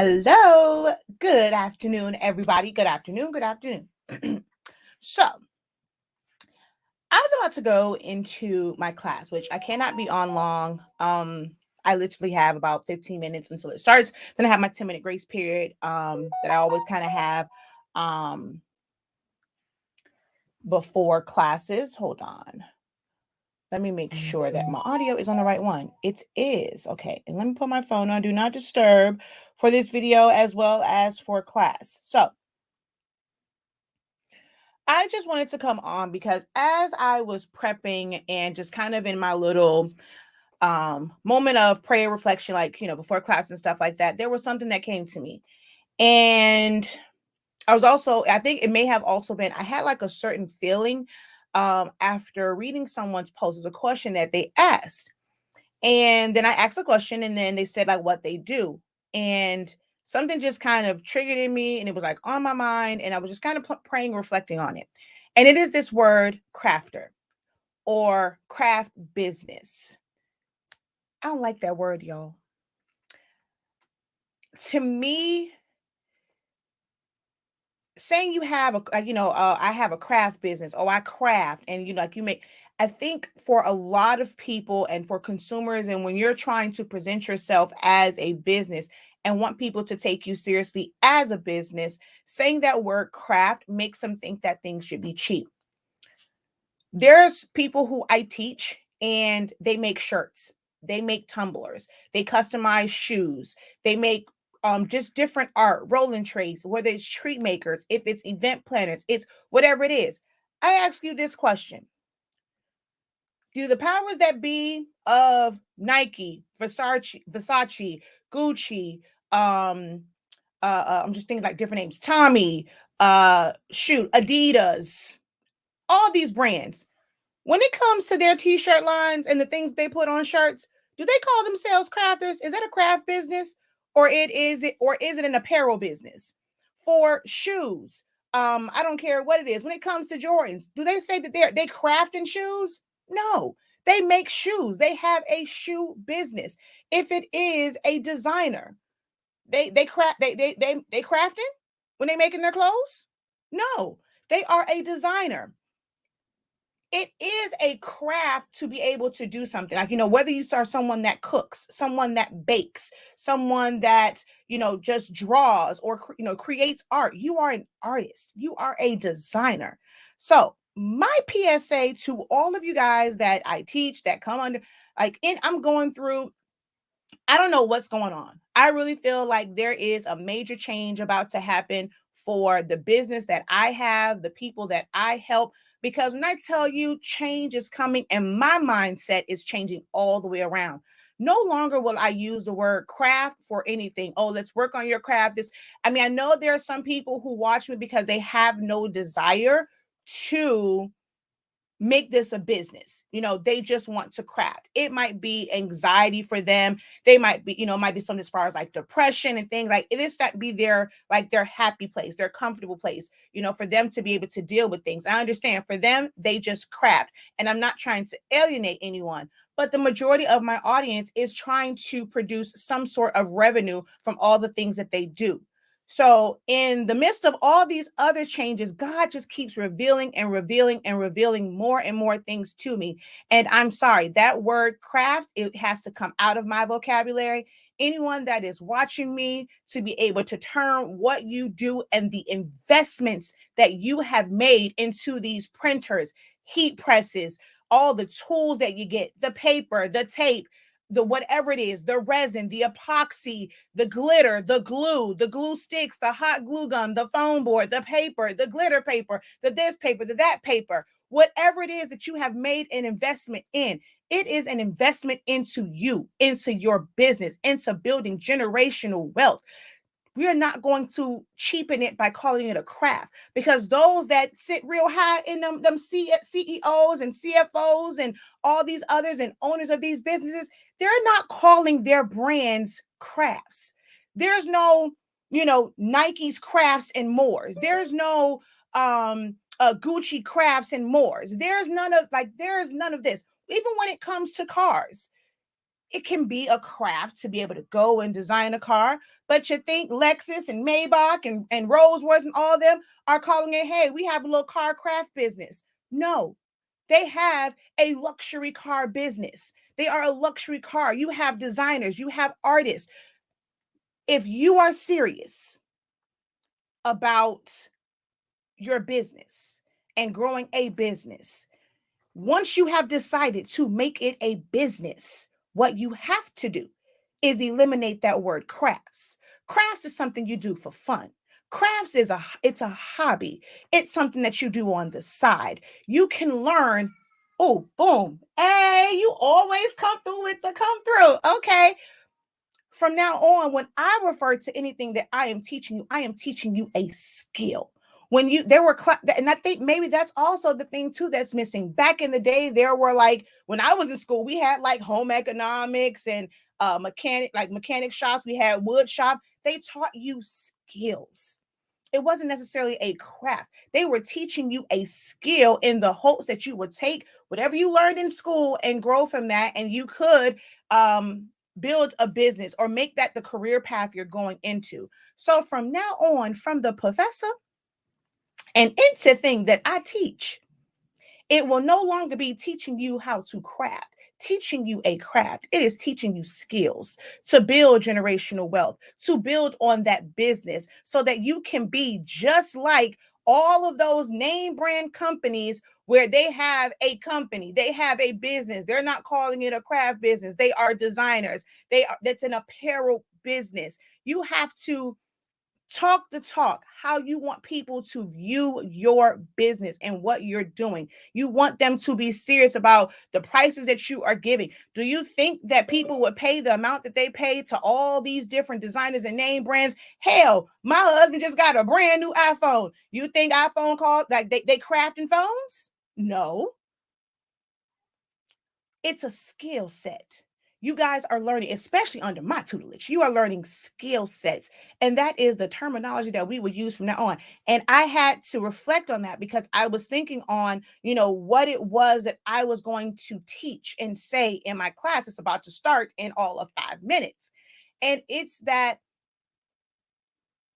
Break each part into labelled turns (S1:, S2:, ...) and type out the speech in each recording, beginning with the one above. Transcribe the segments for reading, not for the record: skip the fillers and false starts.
S1: Hello, good afternoon, everybody. Good afternoon, good afternoon. So, I was about to go into my class, which I cannot be on long. I literally have about 15 minutes until it starts. Then I have my 10-minute grace period that I always kind of have um, before classes. Hold on. Let me make sure that my audio is on the right one. It is. Okay. And let me put my phone on Do Not Disturb for this video as well as for class. So, I just wanted to come on because as I was prepping and just kind of in my little moment of prayer reflection, like, before class and stuff like that, there was something that came to me. And I think it may have also been, I had like a certain feeling after reading someone's post. It was a question that they asked. And then I asked a question and then they said like what they do. And something just kind of triggered in me and it was like on my mind. And I was just kind of praying, reflecting on it. And it is this word crafter or craft business. I don't like that word, y'all. To me, saying you have I have a craft business. Oh, I craft, and like you make. I think for a lot of people and for consumers, and when you're trying to present yourself as a business and want people to take you seriously as a business, saying that word craft makes them think that things should be cheap. There's people who I teach and they make shirts, they make tumblers, they customize shoes, they make just different art, rolling trays, whether it's treat makers, if it's event planners, it's whatever it is. I ask you this question. Do the powers that be of Nike, Versace, Gucci, I'm just thinking like different names, Tommy, Adidas, all these brands, when it comes to their t-shirt lines and the things they put on shirts, do they call themselves crafters? Is that a craft business, or is it an apparel business? For shoes, I don't care what it is. When it comes to Jordans, do they say that they craft in shoes? No, they make shoes. They have a shoe business. If it is a designer, they craft they crafting when they making their clothes? No, they are a designer. It is a craft to be able to do something like, whether you are someone that cooks, someone that bakes, someone that, just draws or, creates art. You are an artist. You are a designer. So my PSA to all of you guys that I teach that come under, I'm going through, I don't know what's going on. I really feel like there is a major change about to happen for the business that I have, the people that I help. Because when I tell you change is coming and my mindset is changing all the way around. No longer will I use the word craft for anything. Oh, let's work on your craft. I know there are some people who watch me because they have no desire to make this a business. They just want to craft. It might be anxiety for them. They might be, it might be something as far as like depression and things like it is that be their happy place, their comfortable place, for them to be able to deal with things. I understand for them, they just craft. And I'm not trying to alienate anyone, but the majority of my audience is trying to produce some sort of revenue from all the things that they do. So in the midst of all these other changes, God just keeps revealing and revealing and revealing more and more things to me. And I'm sorry, that word craft, it has to come out of my vocabulary. Anyone that is watching me to be able to turn what you do and the investments that you have made into these printers, heat presses, all the tools that you get, the paper, the tape, the whatever it is, the resin, the epoxy, the glitter, the glue sticks, the hot glue gun, the foam board, the paper, the glitter paper, the this paper, the that paper, whatever it is that you have made an investment in, it is an investment into you, into your business, into building generational wealth. We are not going to cheapen it by calling it a craft, because those that sit real high in them CEOs and CFOs and all these others and owners of these businesses, they're not calling their brands crafts. There's no, Nike's crafts and mores. There's no Gucci crafts and mores. There's none of this. Even when it comes to cars, it can be a craft to be able to go and design a car, but you think Lexus and Maybach and Rolls Royce and all of them are calling it, hey, we have a little car craft business. No, they have a luxury car business. They are a luxury car. You have designers, you have artists. If you are serious about your business and growing a business, once you have decided to make it a business, what you have to do is eliminate that word crafts. Crafts is something you do for fun. Crafts is it's a hobby. It's something that you do on the side. You can learn. Oh, boom. Hey, you always come through with the come through. Okay. From now on, when I refer to anything that I am teaching you a skill. When there were, and I think maybe that's also the thing too that's missing. Back in the day, there were like, when I was in school, we had like home economics and mechanic shops. We had wood shop. They taught you skills. It wasn't necessarily a craft. They were teaching you a skill in the hopes that you would take whatever you learned in school and grow from that, and you could build a business or make that the career path you're going into. So from now on, from the professor and into thing that I teach, it will no longer be teaching you how to craft, teaching you a craft. It is teaching you skills to build generational wealth, to build on that business so that you can be just like all of those name brand companies where they have a company, they have a business. They're not calling it a craft business. They are designers. That's an apparel business. You have to talk the talk, how you want people to view your business and what you're doing. You want them to be serious about the prices that you are giving. Do you think that people would pay the amount that they pay to all these different designers and name brands? Hell, my husband just got a brand new iPhone. You think iPhone called like they crafting phones? No. It's a skill set. You guys are learning, especially under my tutelage, you are learning skill sets. And that is the terminology that we would use from now on. And I had to reflect on that because I was thinking on, what it was that I was going to teach and say in my class. It's about to start in all of 5 minutes. And it's that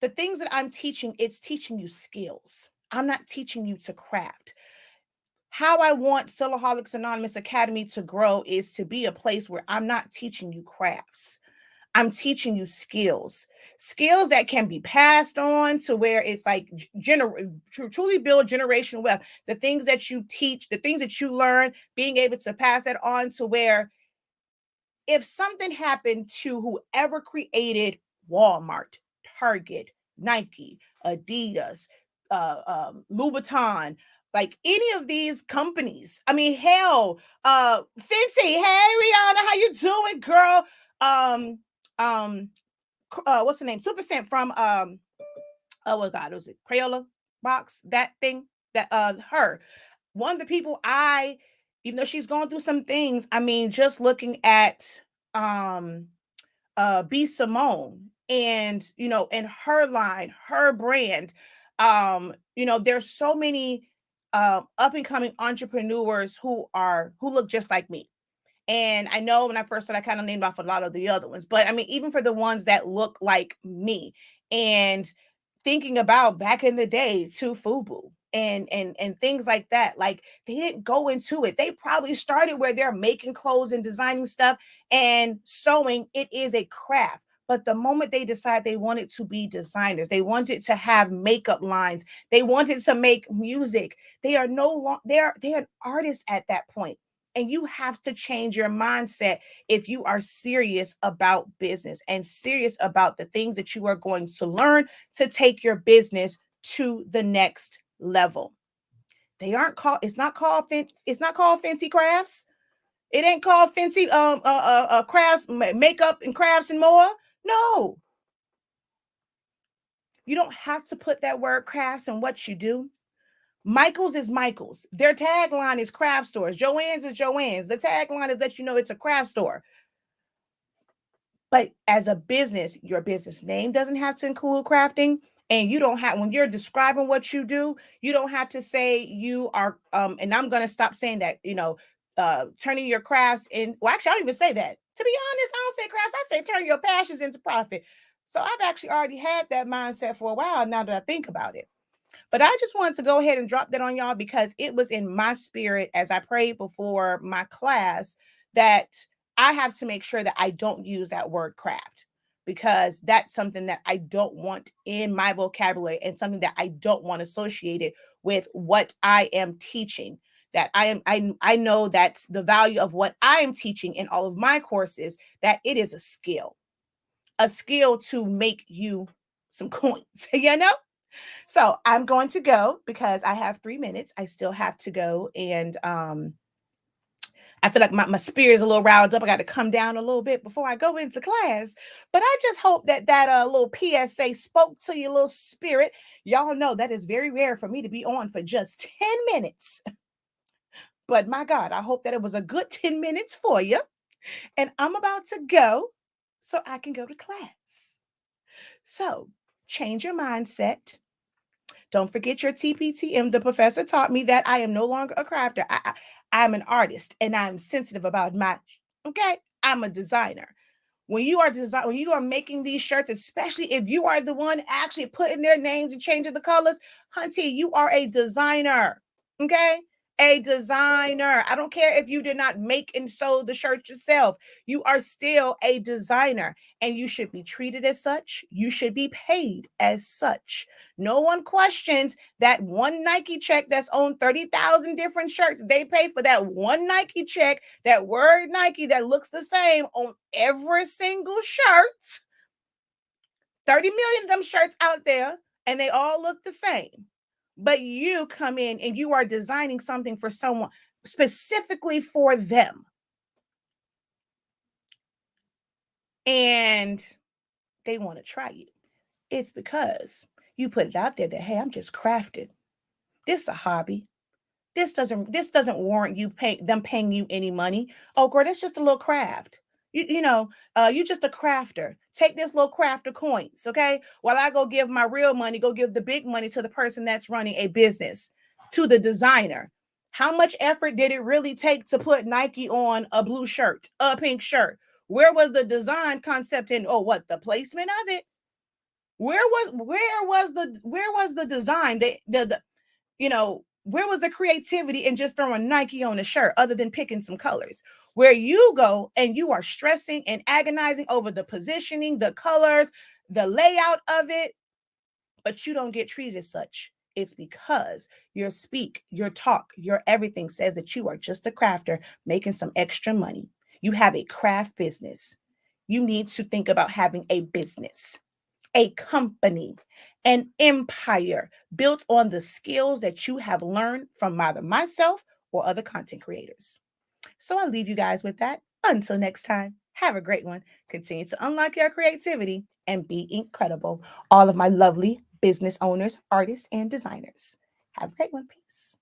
S1: the things that I'm teaching, it's teaching you skills. I'm not teaching you to craft. How I want Silaholics Anonymous Academy to grow is to be a place where I'm not teaching you crafts. I'm teaching you skills that can be passed on to where it's like truly build generational wealth. The things that you teach, the things that you learn, being able to pass that on to where if something happened to whoever created Walmart, Target, Nike, Adidas, Louboutin, like any of these companies. I mean, hell, Fenty, hey Rihanna, how you doing, girl? What's the name? Super Scent from oh God, was it Crayola box? That thing that her. One of the people even though she's going through some things, I mean, just looking at B Simone and and her line, her brand. There's so many up and coming entrepreneurs who look just like me. And I know when I first started, I kind of named off a lot of the other ones, but I mean, even for the ones that look like me, and thinking about back in the day to FUBU and things like that, like they didn't go into it. They probably started where they're making clothes and designing stuff and sewing. It is a craft. But the moment they decide they wanted to be designers, they wanted to have makeup lines, they wanted to make music, they are no longer, they're an artist at that point. And you have to change your mindset if you are serious about business and serious about the things that you are going to learn to take your business to the next level. It's not called Fancy Crafts. It ain't called Fancy crafts, makeup and crafts and more. No. You don't have to put that word crafts in what you do. Michael's is Michael's. Their tagline is craft stores. Joann's is Joann's. The tagline is that it's a craft store. But as a business, your business name doesn't have to include crafting. And you don't have, when you're describing what you do, you don't have to say you are, and I'm going to stop saying that, turning your crafts in. Well, actually, I don't even say that. To be honest, I don't say crafts. I say turn your passions into profit. So I've actually already had that mindset for a while now that I think about it. But I just wanted to go ahead and drop that on y'all because it was in my spirit as I prayed before my class that I have to make sure that I don't use that word craft, because that's something that I don't want in my vocabulary and something that I don't want associated with what I am teaching. That I know that's the value of what I am teaching in all of my courses, that it is a skill to make you some coins, you know? So I'm going to go because I have 3 minutes. I still have to go. And I feel like my spirit is a little riled up. I got to come down a little bit before I go into class. But I just hope that little PSA spoke to your little spirit. Y'all know that is very rare for me to be on for just 10 minutes. But my God, I hope that it was a good 10 minutes for you. And I'm about to go so I can go to class. So change your mindset. Don't forget your TPTM. The professor taught me that I am no longer a crafter. I'm an artist, and I'm sensitive about okay? I'm a designer. When you are making these shirts, especially if you are the one actually putting their names and changing the colors, hunty, you are a designer. Okay? A designer. I don't care if you did not make and sew the shirt yourself. You are still a designer, and you should be treated as such. You should be paid as such. No one questions that one Nike check that's on 30,000 different shirts. They pay for that one Nike check, that word Nike that looks the same on every single shirt. 30 million of them shirts out there, and they all look the same. But you come in and you are designing something for someone specifically for them. And they want to try you. It's because you put it out there that, hey, I'm just crafting. This is a hobby. This doesn't warrant them paying you any money. Oh, girl, that's just a little craft. You just a crafter. Take this little crafter coins, okay? While I go give my real money, go give the big money to the person that's running a business, to the designer. How much effort did it really take to put Nike on a blue shirt, a pink shirt? Where was the design concept in? Oh, what, the placement of it? Where was the design? Where was the creativity in just throwing Nike on a shirt other than picking some colors? Where you go and you are stressing and agonizing over the positioning, the colors, the layout of it, but you don't get treated as such. It's because your speak, your talk, your everything says that you are just a crafter making some extra money. You have a craft business. You need to think about having a business, a company, an empire built on the skills that you have learned from either myself or other content creators. So I'll leave you guys with that. Until next time, have a great one. Continue to unlock your creativity and be incredible. All of my lovely business owners, artists, and designers. Have a great one. Peace.